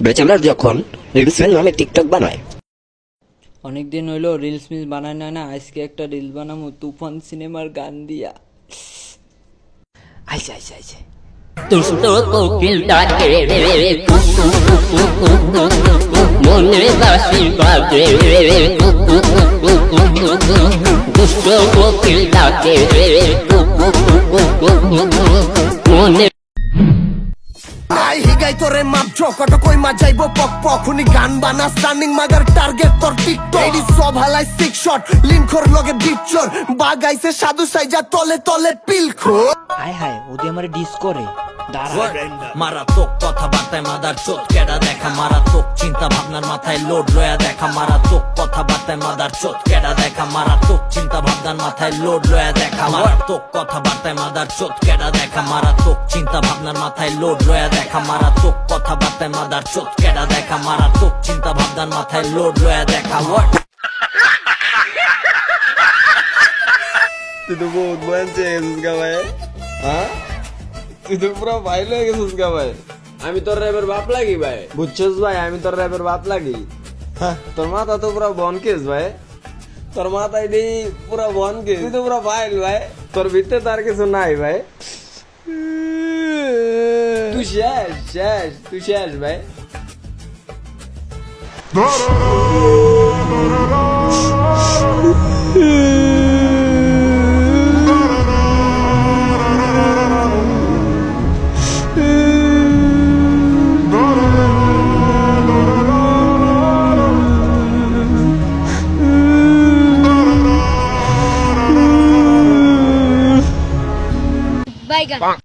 Bachelor যখন reels নামে TikTok বানায়। অনেকদিন হইলো রিলস মিস বানাই না আজকে একটা রিলস বানামু তুফান সিনেমার গান দিয়া। আইছে আইছে আইছে দুষ্ট কোকিল ডাকে মনে বাসি বাজে দুষ্ট কোকিল ডাকে মনে আই হিগাই তোরে মাপ কত কই মা যাইবো পক পক উনি গান বানা স্টার্নিং মাগার টার্গেট তোর টিকটক এডি সব হালাই সিক্স শট লিনখোর লগে বিচর বাগাইছে সাধু সাইজা তলে তলে পিলখো হায় হায় ওদি আমারে ডিস করে দাঁড়া মারাত্মক কথাবার্তায় মাদার চোদ কেডা দেখা মারাত্মক চিন্তা ভাবনার মাথায় লোড লয়া দেখা মারাত্মক কথাবার্তায় মাদার চোদ কেডা দেখা মারাত্মক চিন্তা ভাবনার মাথায় লোড লয়া দেখা মারাত্মক কথাবার্তায় মাদার চোদ কেডা দেখা মারাত্মক চিন্তা ভাবনার মাথায় লোড লয়া দেখা মারাত্মক কথাবার্তায় মাদার চোদ কেডা দেখা মারাত্মক চিন্তা ভাবনার মাথায় লোড লয়া দেখা তুই তো বহুত বয়ান চেয়ে গেছিস গা ভাই, হ্যাঁ তুই তো পুরো ভাই লয়ে গেছিস গা ভাই। আমি তোর র্যাপের বাপ লাগি ভাই, বুঝছিস ভাই, আমি তোর র্যাপের বাপ লাগি। হ্যাঁ তোর মাথা তো পুরো বন কেস ভাই, তোর মাথায় নেই পুরো বন কেস, তুই তো পুরো ভাইল ভাই, তোর ভিতরে তার কিছু নাই ভাই। তুই শেষ শেষ তুই শেষ ভাই। Bye, guys.